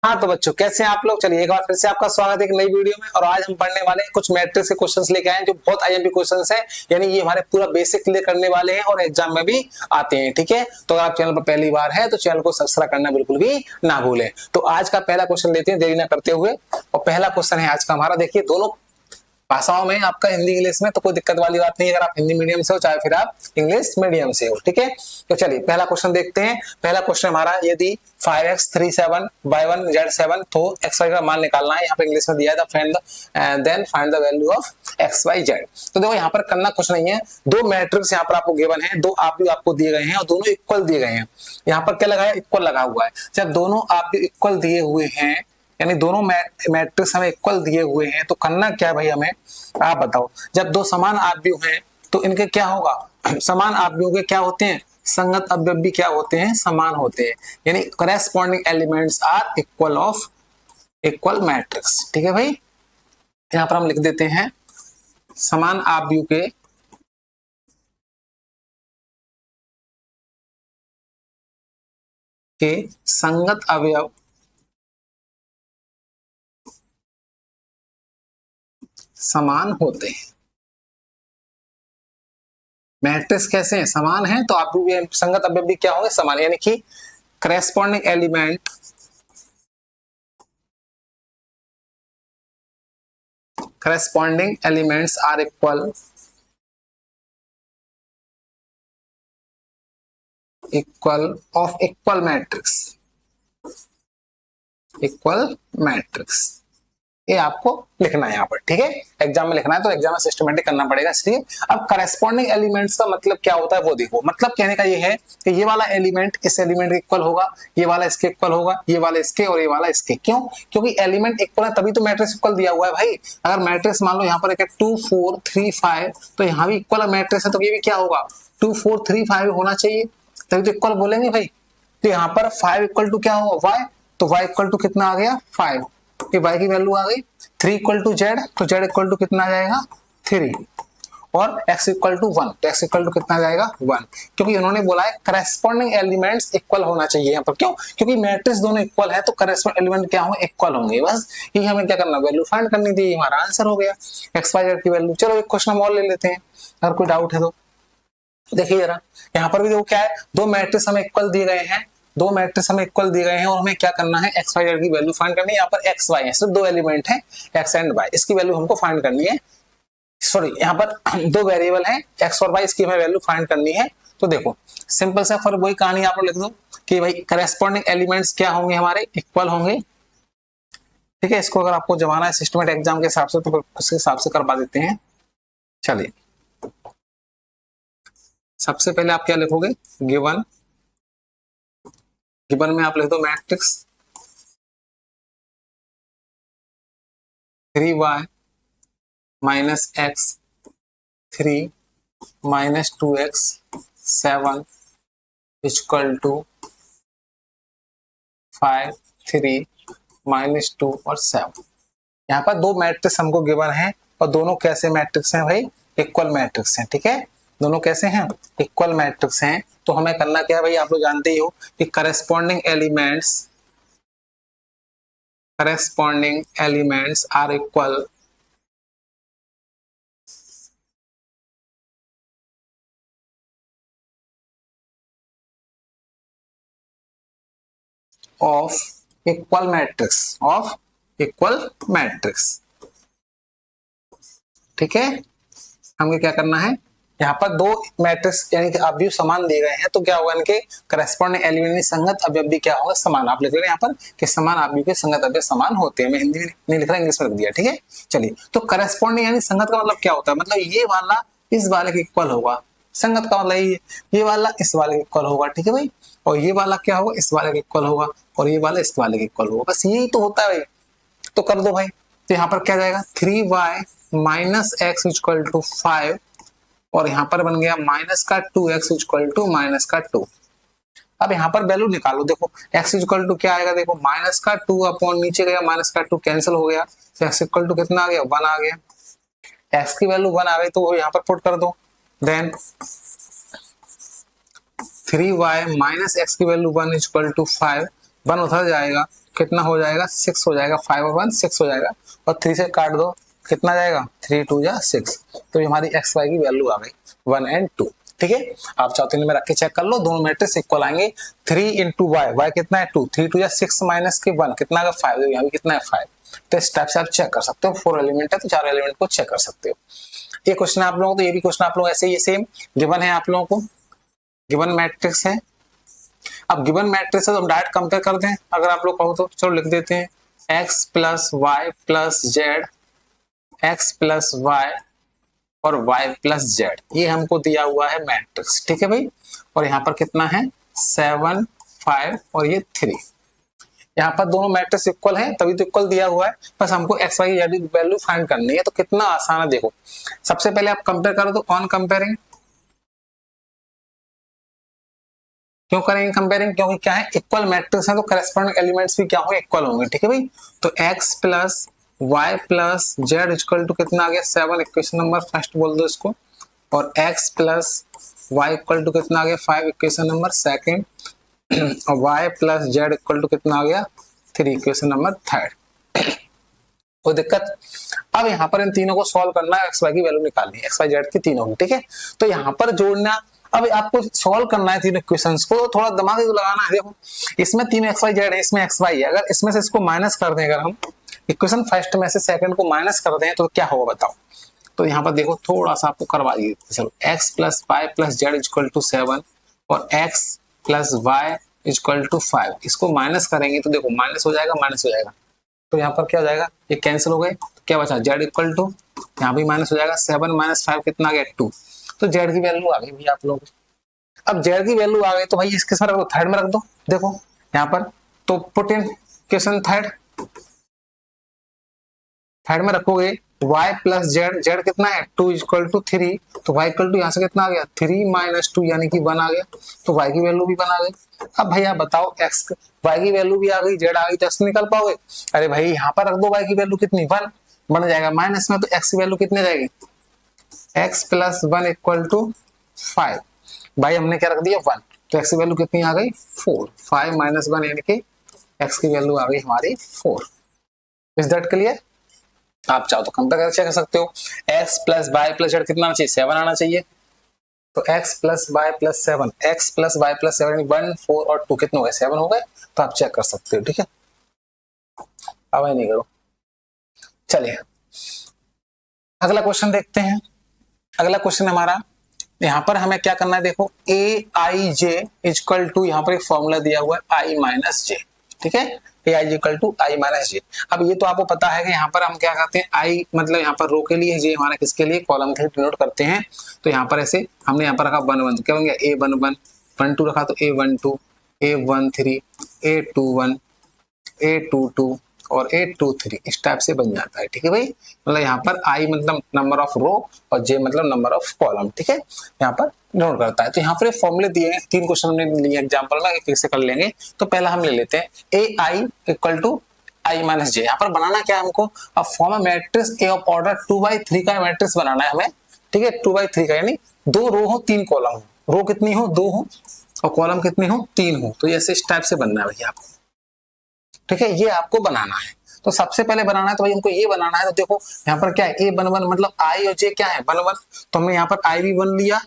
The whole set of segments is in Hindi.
हाँ तो बच्चों कैसे हैं आप लोग। चलिए एक बार फिर से आपका स्वागत है एक नई वीडियो में। और आज हम पढ़ने वाले हैं कुछ मैट्रिक्स के क्वेश्चंस लेके आए हैं जो बहुत आईएमपी क्वेश्चंस हैं, यानी ये हमारे पूरा बेसिक क्लियर करने वाले हैं और एग्जाम में भी आते हैं। ठीक है, तो अगर आप चैनल पर पहली बार है तो चैनल को सब्सक्राइब करना बिल्कुल भी ना भूलें। तो आज का पहला क्वेश्चन लेते हैं देरी ना करते हुए। और पहला क्वेश्चन है आज का हमारा, देखिए दोनों भाषाओं में आपका हिंदी इंग्लिश में, तो कोई दिक्कत वाली बात नहीं है अगर आप हिंदी मीडियम से हो चाहे फिर आप इंग्लिश मीडियम से हो। ठीक है, तो चलिए पहला क्वेश्चन देखते हैं। पहला क्वेश्चन हमारा, यदि 5x 37 by 1 z7 तो x y का मान निकालना है। यहाँ पे इंग्लिश में दिया है then find the value of x y z। तो देखो यहाँ पर करना कुछ नहीं है, दो मैट्रिक्स यहाँ पर आपको गिवन है, दो आप भी आपको दिए गए हैं और दोनों इक्वल दिए गए हैं। यहाँ पर क्या लगा है, इक्वल लगा हुआ है। जब दोनों आप भी इक्वल दिए हुए हैं, यानी दोनों मैट्रिक्स हमें इक्वल दिए हुए हैं, तो करना क्या है भाई हमें, आप बताओ। जब दो समान आव्यूह हैं तो इनके क्या होगा, समान आव्यूह के क्या होते हैं, संगत अवयव भी क्या होते हैं, समान होते हैं। यानी corresponding elements are equal of equal matrix. ठीक है भाई, यहां पर हम लिख देते हैं समान आव्यूह के संगत अवयव समान होते हैं। मैट्रिक्स कैसे हैं, समान है, तो आप संगत अवयव भी क्या होंगे, समान। यानी कि corresponding elements are equal of equal matrix. ये आपको लिखना है यहाँ पर। ठीक है, एग्जाम में लिखना है तो एग्जाम में सिस्टमेटिक करना पड़ेगा। इसलिए अब करेस्पॉन्डिंग एलिमेंट्स का मतलब क्या होता है वो देखो। मतलब कहने का ये है कि ये वाला एलिमेंट इस एलिमेंट के इक्वल होगा, ये वाला इसके इक्वल होगा, ये वाला इसके और ये वाला इसके। क्यों? क्योंकि एलिमेंट इक्वल है तभी तो मैट्रिक्स इक्वल दिया हुआ है भाई। अगर मैट्रिक्स मान लो यहाँ पर 2 4 3 5, तो यहाँ भी इक्वल मैट्रिक्स है तो ये भी क्या होगा, 2 4 3 5 होना चाहिए, तभी तो इक्वल बोलेंगे भाई। तो यहाँ पर 5 इक्वल टू क्या होगा, y, तो y इक्वल टू कितना आ गया 5, कि y की वैल्यू आ गई। 3 इक्वल टू z, तो z इक्वल टू कितना आ जाएगा 3, और x इक्वल टू 1, तो x इक्वल टू कितना आ जाएगा 1। क्योंकि उन्होंने बोला है करेस्पॉन्डिंग एलिमेंट्स इक्वल होना चाहिए यहाँ पर। क्यों? क्योंकि मैट्रिक्स दोनों इक्वल है तो करेस्पॉन्डिंग एलिमेंट क्या होंगे, इक्वल होंगे। बस यही हमें क्या करना, वैल्यू फाइंड करनी थी, हमारा आंसर हो गया x y z की वैल्यू। चलो एक क्वेश्चन और ले लेते हैं, अगर कोई डाउट है तो। देखिए जरा यहाँ पर भी देखो क्या है, दो मैट्रिक्स हमें इक्वल दिए गए हैं, दो मैट्रिक्स हमें इक्वल दिए गए हैं और हमें क्या करना है, एक्स वाई जेड की वैल्यू फाइंड करनी है। यहाँ पर एक्स वाई है, सिर्फ दो एलिमेंट है एक्स एंड वाई, इसकी वैल्यू हमको फाइंड करनी है। सॉरी, यहाँ पर दो वेरिएबल है एक्स और वाई, इसकी हमें वैल्यू फाइंड करनी है। तो देखो सिंपल सा फॉर वही कहानी आप लोग लिख दो कि भाई करेस्पॉन्डिंग एलिमेंट्स क्या होंगे, हमारे इक्वल होंगे। ठीक है, इसको अगर आपको जमाना है सिस्टमेटिक एग्जाम के हिसाब से तो उसके हिसाब से करवा देते हैं। चलिए सबसे पहले आप क्या लिखोगे, गिवन में आप लिख दो matrix 3y minus x 3 minus 2x 7 equal to 5 3 minus 2 और 7। यहाँ पर दो मैट्रिक्स हमको गिवन है और दोनों कैसे मैट्रिक्स हैं भाई, इक्वल मैट्रिक्स हैं। ठीक है, दोनों कैसे हैं, इक्वल मैट्रिक्स हैं। तो हमें करना क्या है भाई, आप लोग जानते ही हो कि corresponding elements are equal of equal matrix. ठीक है, हमें क्या करना है, यहाँ पर दो मैट्रिक्स यानी कि अवयव समान दिए गए हैं तो क्या होगा, इनके करेस्पॉन्डिंग एलिमेंट संगत अवयव भी क्या होगा, समान। आप लिख रहे हैं यहाँ पर कि समान अवयव के संगत अवयव समान होते हैं। मैं हिंदी में नहीं लिख रहा, इंग्लिश में लिख दिया। ठीक है, चलिए तो करेस्पॉन्डिंग यानी संगत का मतलब क्या होता है, मतलब ये वाला इस वाले के इक्वल होगा। संगत का मतलब ये वाला इस वाले के इक्वल होगा। ठीक है भाई, और ये वाला क्या होगा, इस वाले के इक्वल होगा, और ये वाला इस वाले के इक्वल होगा। बस यही तो होता है भाई। तो कर दो भाई, तो यहाँ पर क्या जाएगा 3y minus x equal to 5, और यहाँ पर बन गया माइनस का 2x इक्वल टू माइनस का 2। अब यहाँ पर वैल्यू निकालो, देखो x इक्वल टू क्या आएगा, देखो माइनस का 2 अपॉन नीचे गया माइनस का 2 कैंसिल हो गया, तो x इक्वल टू कितना आ गया, 1 आ गया। x की वैल्यू 1 आ गई तो यहाँ पर पुट कर दो। देन 3y माइनस एक्स की वैल्यू 1 इक्वल टू 5, 1 उधर जाएगा कितना हो जाएगा 6 हो जाएगा, 5 और 1 6 हो जाएगा, और 3 से काट दो कितना जाएगा 3 2 जा 6। तो ये हमारी एक्स वाई की वैल्यू आ गई 1 और 2। ठीक है, आप चाहो तो इनमें रख के चेक कर लो, दोनों मैट्रिक्स इक्वल आएंगे। 3 इंटू वाई, वाई कितना है 2, 3 2 या 6 माइनस के 1 कितना आएगा 5, यहाँ भी कितना है 5। तो इस टाइप से आप चेक कर सकते हो, 4 एलिमेंट है तो 4 एलिमेंट को चेक कर सकते हो। ये क्वेश्चन आप लोगों को, तो ये भी क्वेश्चन आप लोग ऐसे ही सेम गिवन है आप लोगों को, गिवन मैट्रिक्स है। अब गिवन मैट्रिक्स है तो हम डायरेक्ट कंपेयर कर दें अगर आप लोग कहो तो, चलो लिख देते हैं x plus y plus z, x plus y और y प्लस जेड, ये हमको दिया हुआ है मैट्रिक्स। ठीक है भाई, और यहाँ पर कितना है 7 5 और ये 3। यहाँ पर दोनों मैट्रिक्स इक्वल है तभी तो इक्वल दिया हुआ है, बस हमको एक्स वाई की वैल्यू फाइंड करनी है। तो कितना आसान है, देखो सबसे पहले आप कंपेयर करो तो ऑन कंपेयरिंग, क्यों करेंगे कंपेयरिंग, क्योंकि क्या है इक्वल मैट्रिक्स है तो करस्पॉन्डिंग एलिमेंट्स भी क्या होंगे इक्वल होंगे। ठीक है भाई, तो x plus y plus z equal to कितना आ गया 7, इक्वेशन नंबर फर्स्ट बोल दो इसको, और x plus y equal to कितना आ गया 5, इक्वेशन नंबर सेकंड, और y plus z equal to कितना आ गया 3, इक्वेशन नंबर थर्ड। कोई दिक्कत। अब यहाँ पर इन तीनों को सॉल्व करना है, एक्स वाई की वैल्यू निकालनी है, एक्स वाई जेड की तीनों की। ठीक है, तो यहाँ पर जोड़ना, अब आपको सॉल्व करना है तीनों इक्वेशंस को, थोड़ा दिमाग लगाना है। देखो इसमें तीन एक्स वाई जेड है, इसमें एक्स वाई है, अगर इसमें से इसको माइनस कर दें, अगर हम इक्वेशन फर्स्ट में से सेकंड को माइनस कर दें तो क्या होगा बताओ। तो यहाँ पर देखो थोड़ा सा आपको करवा दिए, चलो x plus y plus z equal to 7 और x plus y equal to 5, इसको माइनस करेंगे तो देखो माइनस हो जाएगा, माइनस हो जाएगा, तो यहाँ पर क्या हो जाएगा ये कैंसिल हो गए, तो क्या बचा जेड इक्वल टू, यहाँ भी माइनस हो जाएगा 7 माइनस 5 कितना आ गया 2। तो जेड की वैल्यू आ गई भैया आप लोग। अब जेड की वैल्यू आ गई तो भाई इसके साथ थर्ड में रख दो, देखो यहाँ पर, तो पुट इन क्वेश्चन थर्ड में रखोगे y प्लस जेड, जेड कितना है 2 इक्वल टू 3, तो y इक्वल टू यहाँ से कितना आ गया 3 माइनस 2 यानी कि 1 आ गया, तो y की वैल्यू भी 1 आ गई। अब भैया बताओ x y की वैल्यू भी आ गई, z आ गई, तो x निकाल पाओगे, अरे भाई यहाँ पर रख दो y की वैल्यू कितनी 1 बन जाएगा, माइनस में तो x की वैल्यू कितनी जाएगी x प्लस 1 इक्वल टू 5, भाई हमने क्या रख दिया 1, तो x की वैल्यू कितनी आ गई 4, 5 माइनस 1 यानी कि x की वैल्यू आ गई हमारी 4। Is that clear. आप चाहो तो कंपेयर कर सकते हो, x plus y plus z कितना आना चाहिए 7 आना चाहिए, तो x plus y plus 7, x plus y plus 7 1 4 और 2 कितने हो गए 7 हो गए, तो आप चेक कर सकते हो। ठीक है, अब नहीं करो। चलिए अगला क्वेश्चन देखते हैं। अगला क्वेश्चन हमारा, यहाँ पर हमें क्या करना है, देखो ए आई जे इक्वल टू, यहाँ पर एक फॉर्मूला दिया हुआ है आई माइनस जे। ठीक है, ए आई इक्वल टू आई माइनस जे। अब ये तो आपको पता है कि यहाँ पर हम क्या करते हैं, आई मतलब यहाँ पर रो के लिए, जे हमारा किसके लिए कॉलम के लिए डिनोट करते हैं, तो यहाँ पर ऐसे हमने यहाँ पर रखा 1 1, क्या बन गया ए 1 1, 1 2 रखा तो ए 1 2, ए 1 3, ए 2 1, ए 2 2 और 8 2 3 इस टाइप से बन जाता है। ठीक है भाई, मतलब यहाँ पर आई मतलब नंबर ऑफ रो और जे मतलब नंबर ऑफ कॉलम। ठीक है, यहाँ पर नोट करता है। तो यहाँ पर फॉर्मूले दिए हैं, 3 क्वेश्चन हमने लिए एग्जांपल में, एक से कर लेंगे। तो पहला हम ले लेते हैं ए आई इक्वल टू आई माइनस जे। यहाँ पर बनाना क्या है हमको, अब form a matrix A of order 2/3 का मैट्रिक्स बनाना है हमें। ठीक है, 2/3 का यानी 2 रो हो 3 कॉलम हो, रो कितनी हो 2 हो और कॉलम कितनी हो 3 हो, तो ऐसे इस टाइप से बनना है भैया आपको। ठीक है, ये आपको बनाना है। तो सबसे पहले बनाना है तो भाई हमको ये बनाना है, तो देखो यहाँ पर क्या है ए 1 1 मतलब आई और जे क्या है 1 1, तो हमने यहाँ पर आई भी 1 लिया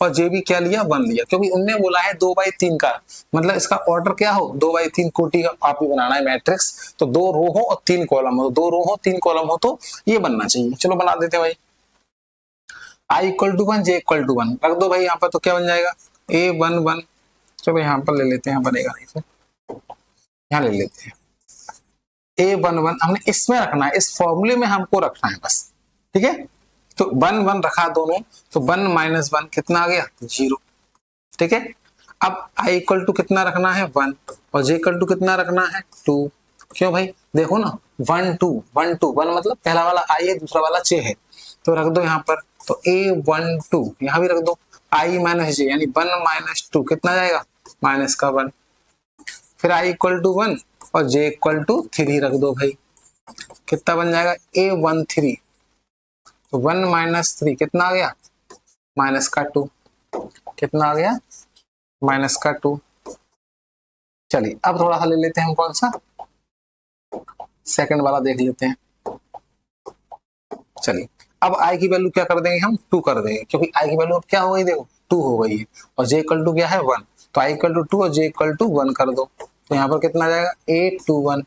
और जे भी क्या लिया 1 लिया, क्योंकि उनने बोला है 2/3 का, मतलब इसका ऑर्डर क्या हो 2/3 कोटि का आप भी बनाना है मैट्रिक्स, तो 2 रो हो और 3 कॉलम हो, 2 रो हो 3 कॉलम हो तो ये बनना चाहिए। चलो बना देते हैं भाई, I equal to 1 J equal to 1 रख दो भाई यहाँ पर, तो क्या बन जाएगा ए 1 1, चलो यहाँ पर ले लेते हैं, यहाँ बनेगा नहीं फिर यहाँ ले लेते हैं ए 1 1, हमने इसमें रखना है, इस फॉर्मूले में हमको रखना है बस। ठीक है, तो 1 1 रखा दोनों, तो 1 माइनस 1 कितना आ गया 0। ठीक है, अब i इक्वल टू कितना रखना है 1 और j इक्वल टू कितना रखना है 2। क्यों भाई देखो ना 1 2 1 2 1 मतलब पहला वाला i है दूसरा वाला j है, तो रख दो यहाँ पर, तो a 1 2 यहाँ भी रख दो, i माइनस j यानी 1 माइनस 2 कितना जाएगा माइनस का 1, फिर i इक्वल टू 1 और j इक्वल टू 3 रख दो भाई, कितना बन जाएगा a 1 3, तो 1 माइनस 3 कितना आ गया माइनस का 2, कितना आ गया माइनस का 2। चलिए अब थोड़ा सा ले लेते हैं हम, कौन सा सेकंड वाला देख लेते हैं। चलिए अब आई की वैल्यू क्या कर देंगे हम, 2 कर देंगे, क्योंकि आई की वैल्यू अब क्या हो गई, देखो 2 हो गई है, और जे इक्वल टू क्या है 1, तो आई इक्वल टू 2 और जे इक्वल टू 1 कर दो, तो यहाँ पर कितना आ जाएगा 8 2 1,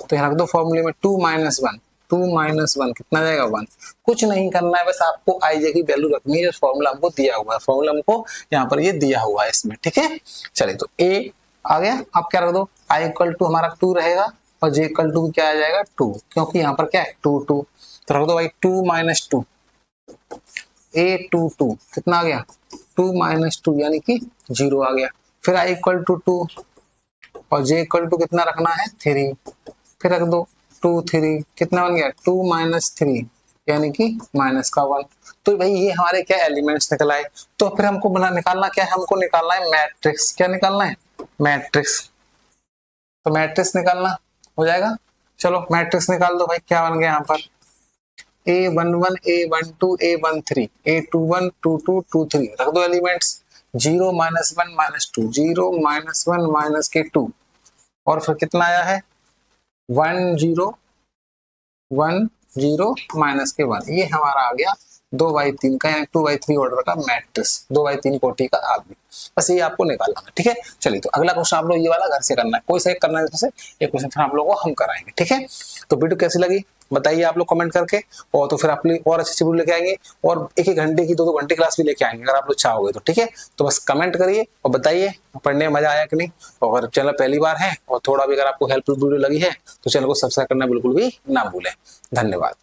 तो यहाँ रख दो फॉर्मूले में 2 माइनस 1, 2 माइनस 1 कितना आ जाएगा 1। कुछ नहीं करना है, बस आपको आई जे की वैल्यू रखनी है, जो फॉर्मूला हमको दिया हुआ है, फॉर्मूला हमको यहाँ पर ये दिया हुआ है इसमें, ठीक है। चलिए तो ए आ गया, अब क्या रख दो, आई इक्वल टू हमारा 2 रहेगा और जे इक्वल टू क्या आ जाएगा 2, क्योंकि यहाँ पर क्या है 2 2, तो रख दो भाई 2 माइनस 2, ए 2 2 कितना आ गया 2 माइनस 2 यानी कि 0 आ गया। फिर आई इक्वल टू 2 और जे इक्वल टू कितना रखना है 3, फिर रख दो 2 3 कितना बन गया 2 माइनस 3 यानी कि माइनस का 1। तो भाई ये हमारे क्या एलिमेंट्स निकल आए। तो फिर हमको बना निकालना क्या है, हमको निकालना है मैट्रिक्स। क्या निकालना है, मैट्रिक्स। तो मैट्रिक्स निकालना हो जाएगा, चलो मैट्रिक्स निकाल दो भाई। क्या बन गया यहाँ पर A11 A12 A13 A21 22 23, रख दो elements 0 minus 1 minus 2 0 minus 1 minus के 2, और फिर कितना आया है 1 0 1 0 माइनस के 1, ये हमारा आ गया 2/3 का, यानी 2/3 ऑर्डर का मैट्रिक्स, 2/3 कोटि का आदमी। बस ये आपको निकालना है, ठीक है। चलिए तो अगला क्वेश्चन आप लोग ये वाला घर से करना है, कोई से करना है, इसमें से एक क्वेश्चन फिर आप लोगों को हम कराएंगे, ठीक है। तो वीडियो कैसी लगी बताइए आप लोग कमेंट करके, और तो फिर आप लोग और अच्छी वीडियो लेके आएंगे, और एक एक घंटे की 2-2 घंटे क्लास भी लेके आएंगे अगर आप लोग चाहोगे तो, ठीक है। तो बस कमेंट करिए और बताइए पढ़ने में मजा आया कि नहीं, और अगर चैनल पहली बार है और थोड़ा भी अगर आपको हेल्पफुल वीडियो लगी है तो चैनल को सब्सक्राइब करना बिल्कुल भी ना भूलें। धन्यवाद।